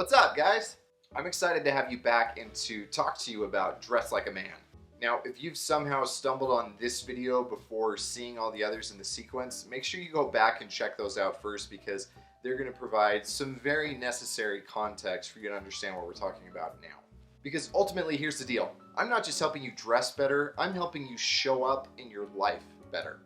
What's up, guys? I'm excited to have you back and to talk to you about Dress Like a Man. Now, if you've somehow stumbled on this video before seeing all the others in the sequence, make sure you go back and check those out first because they're going to provide some very necessary context for you to understand what we're talking about now. Because ultimately, here's the deal. I'm not just helping you dress better, I'm helping you show up in your life better.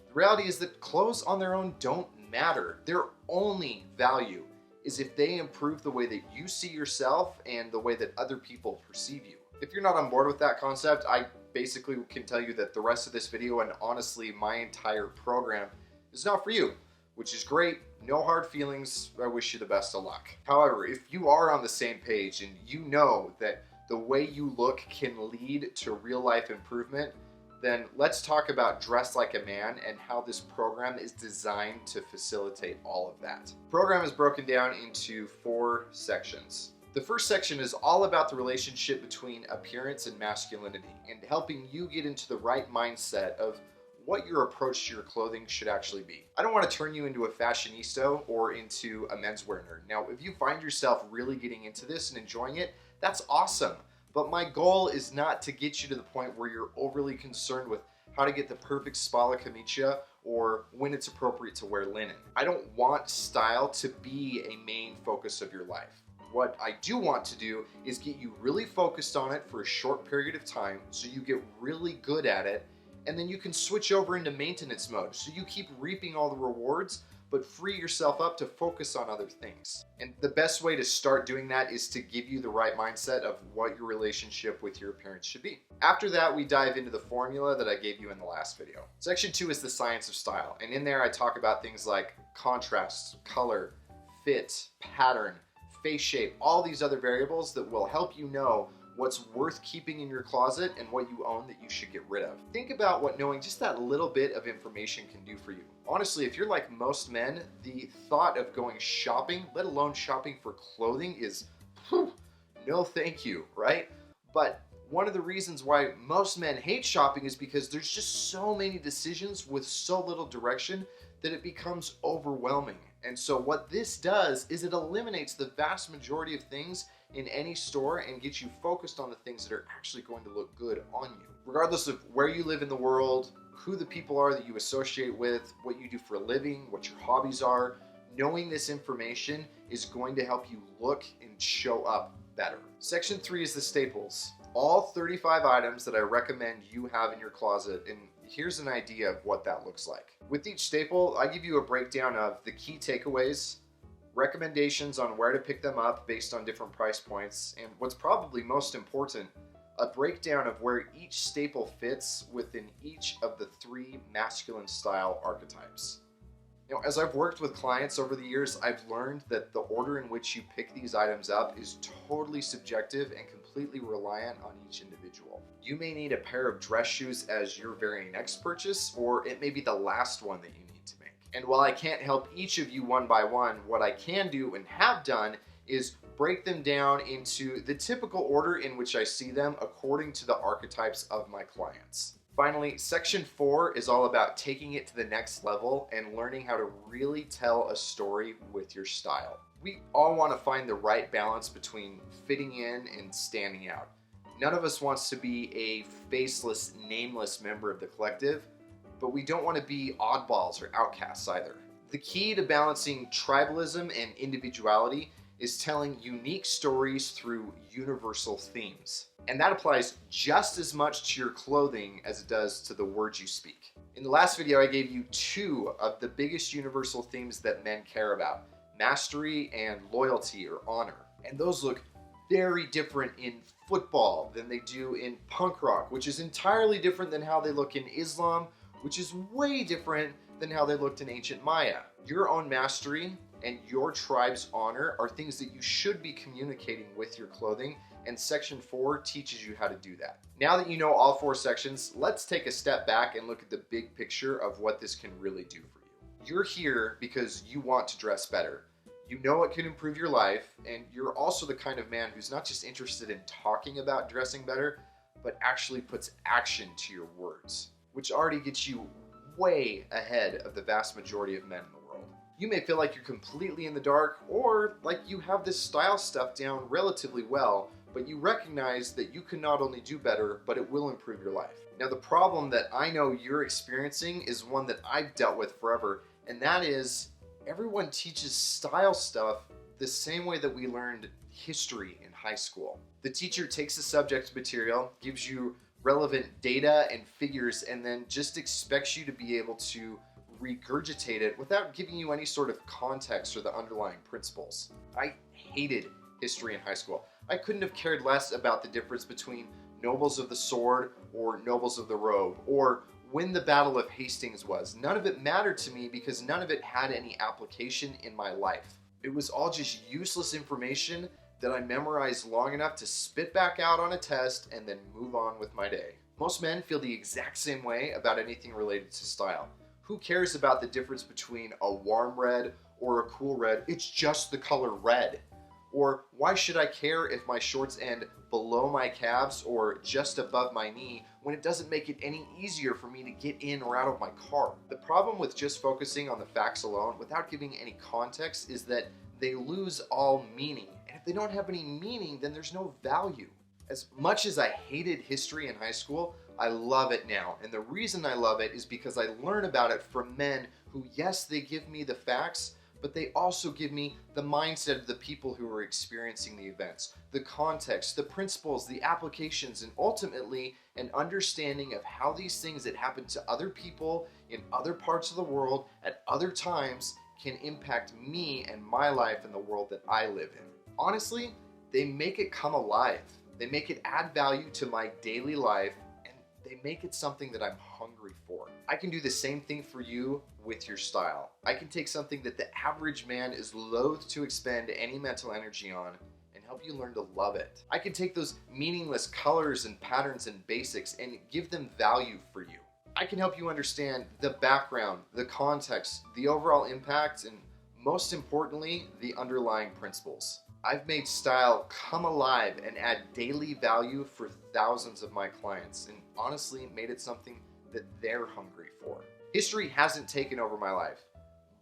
The reality is that clothes on their own don't matter. Their only value is if they improve the way that you see yourself and the way that other people perceive you. If you're not on board with that concept, I basically can tell you that the rest of this video and honestly my entire program is not for you, which is great. No hard feelings. I wish you the best of luck. However, if you are on the same page and you know that the way you look can lead to real life improvement, then let's talk about Dress Like a Man and how this program is designed to facilitate all of that. The program is broken down into 4 sections. The first section is all about the relationship between appearance and masculinity and helping you get into the right mindset of what your approach to your clothing should actually be. I don't want to turn you into a fashionista or into a menswear nerd. Now, if you find yourself really getting into this and enjoying it, that's awesome. But my goal is not to get you to the point where you're overly concerned with how to get the perfect spalla camicia or when it's appropriate to wear linen. I don't want style to be a main focus of your life. What I do want to do is get you really focused on it for a short period of time so you get really good at it, and then you can switch over into maintenance mode so you keep reaping all the rewards but free yourself up to focus on other things. And the best way to start doing that is to give you the right mindset of what your relationship with your appearance should be. After that, we dive into the formula that I gave you in the last video. Section 2 is the science of style, and in there I talk about things like contrast, color, fit, pattern, face shape, all these other variables that will help you know what's worth keeping in your closet and what you own that you should get rid of. Think about what knowing just that little bit of information can do for you. Honestly, if you're like most men, the thought of going shopping, let alone shopping for clothing, is no thank you, right? But one of the reasons why most men hate shopping is because there's just so many decisions with so little direction that it becomes overwhelming. And so what this does is it eliminates the vast majority of things in any store and gets you focused on the things that are actually going to look good on you. Regardless of where you live in the world, who the people are that you associate with, what you do for a living, what your hobbies are, knowing this information is going to help you look and show up better. Section 3 is the staples. All 35 items that I recommend you have in your closet, and here's an idea of what that looks like. With each staple, I give you a breakdown of the key takeaways, recommendations on where to pick them up based on different price points, and what's probably most important, a breakdown of where each staple fits within each of the 3 masculine style archetypes. Now, as I've worked with clients over the years, I've learned that the order in which you pick these items up is totally subjective and completely reliant on each individual. You may need a pair of dress shoes as your very next purchase, or it may be the last one that you need to make. And while I can't help each of you one by one, what I can do and have done is break them down into the typical order in which I see them according to the archetypes of my clients. Finally, section 4 is all about taking it to the next level and learning how to really tell a story with your style. We all want to find the right balance between fitting in and standing out. None of us wants to be a faceless, nameless member of the collective, but we don't want to be oddballs or outcasts either. The key to balancing tribalism and individuality is telling unique stories through universal themes. And that applies just as much to your clothing as it does to the words you speak. In the last video, I gave you 2 of the biggest universal themes that men care about: mastery and loyalty or honor. And those look very different in football than they do in punk rock, which is entirely different than how they look in Islam, which is way different than how they looked in ancient Maya. Your own mastery and your tribe's honor are things that you should be communicating with your clothing, and section 4 teaches you how to do that. Now that you know all 4 sections, let's take a step back and look at the big picture of what this can really do for you. You're here because you want to dress better. You know it can improve your life, and you're also the kind of man who's not just interested in talking about dressing better, but actually puts action to your words, which already gets you way ahead of the vast majority of men in the world. You may feel like you're completely in the dark, or like you have this style stuff down relatively well, but you recognize that you can not only do better, but it will improve your life. Now, the problem that I know you're experiencing is one that I've dealt with forever, and that is everyone teaches style stuff the same way that we learned history in high school. The teacher takes the subject material, gives you relevant data and figures, and then just expects you to be able to regurgitate it without giving you any sort of context or the underlying principles. I hated history in high school. I couldn't have cared less about the difference between nobles of the sword or nobles of the robe, or when the Battle of Hastings was. None of it mattered to me because none of it had any application in my life. It was all just useless information that I memorized long enough to spit back out on a test and then move on with my day. Most men feel the exact same way about anything related to style. Who cares about the difference between a warm red or a cool red? It's just the color red. Or why should I care if my shorts end below my calves or just above my knee when it doesn't make it any easier for me to get in or out of my car? The problem with just focusing on the facts alone without giving any context is that they lose all meaning. And if they don't have any meaning, then there's no value. As much as I hated history in high school, I love it now. And the reason I love it is because I learn about it from men who, yes, they give me the facts, but they also give me the mindset of the people who are experiencing the events, the context, the principles, the applications, and ultimately an understanding of how these things that happen to other people in other parts of the world at other times can impact me and my life and the world that I live in. Honestly, they make it come alive. They make it add value to my daily life, and they make it something that I'm hungry for. I can do the same thing for you with your style. I can take something that the average man is loath to expend any mental energy on and help you learn to love it. I can take those meaningless colors and patterns and basics and give them value for you. I can help you understand the background, the context, the overall impact, and most importantly, the underlying principles. I've made style come alive and add daily value for thousands of my clients, and honestly made it something that they're hungry for. History hasn't taken over my life,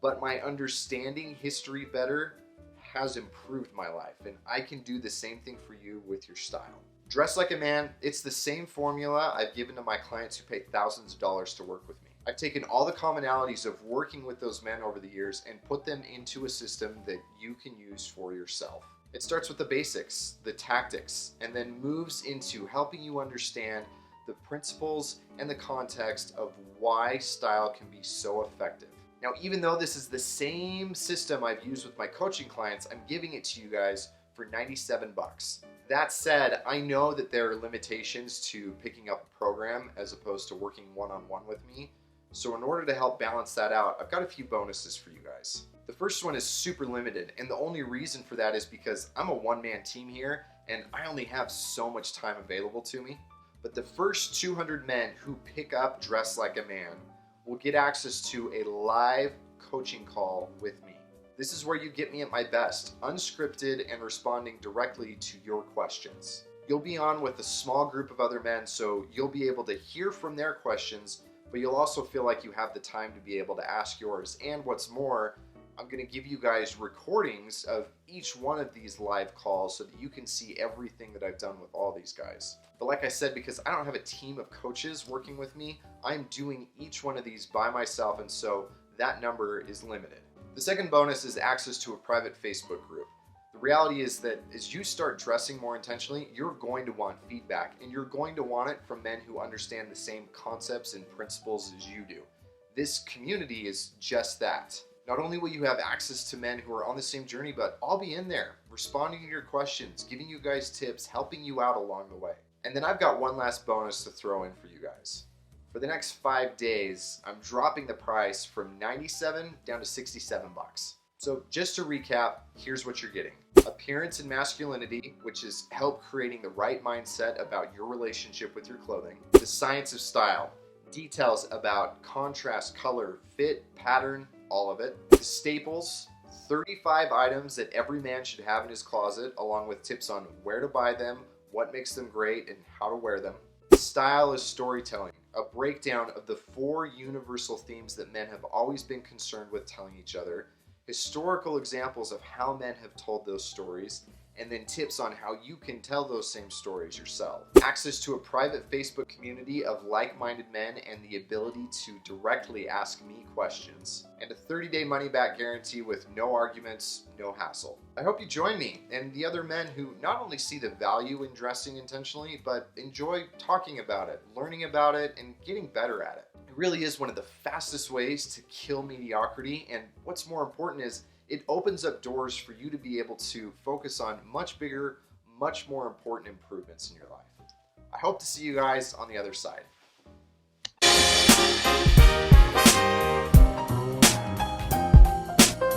but my understanding history better has improved my life, and I can do the same thing for you with your style. Dress like a man, it's the same formula I've given to my clients who pay thousands of dollars to work with me. I've taken all the commonalities of working with those men over the years and put them into a system that you can use for yourself. It starts with the basics, the tactics, and then moves into helping you understand the principles and the context of why style can be so effective. Now, even though this is the same system I've used with my coaching clients, I'm giving it to you guys for 97 bucks. That said, I know that there are limitations to picking up a program as opposed to working one-on-one with me. So in order to help balance that out, I've got a few bonuses for you guys. The first one is super limited, and the only reason for that is because I'm a one-man team here and I only have so much time available to me. But the first 200 men who pick up Dress Like a Man will get access to a live coaching call with me. This is where you get me at my best, unscripted and responding directly to your questions. You'll be on with a small group of other men, so you'll be able to hear from their questions, but you'll also feel like you have the time to be able to ask yours. And what's more, I'm going to give you guys recordings of each one of these live calls so that you can see everything that I've done with all these guys. But like I said, because I don't have a team of coaches working with me, I'm doing each one of these by myself, and so that number is limited. The second bonus is access to a private Facebook group. The reality is that as you start dressing more intentionally, you're going to want feedback, and you're going to want it from men who understand the same concepts and principles as you do. This community is just that. Not only will you have access to men who are on the same journey, but I'll be in there, responding to your questions, giving you guys tips, helping you out along the way. And then I've got one last bonus to throw in for you guys. For the next 5 days, I'm dropping the price from 97 down to 67 bucks. So just to recap, here's what you're getting. Appearance and masculinity, which is help creating the right mindset about your relationship with your clothing. The science of style, details about contrast, color, fit, pattern, all of it. The staples, 35 items that every man should have in his closet, along with tips on where to buy them, what makes them great, and how to wear them. Style is storytelling, a breakdown of the 4 universal themes that men have always been concerned with telling each other. historical examples of how men have told those stories, and then tips on how you can tell those same stories yourself. Access to a private Facebook community of like-minded men and the ability to directly ask me questions. And a 30-day money-back guarantee with no arguments, no hassle. I hope you join me and the other men who not only see the value in dressing intentionally, but enjoy talking about it, learning about it, and getting better at it. It really is one of the fastest ways to kill mediocrity, and what's more important is it opens up doors for you to be able to focus on much bigger, much more important improvements in your life. I hope to see you guys on the other side.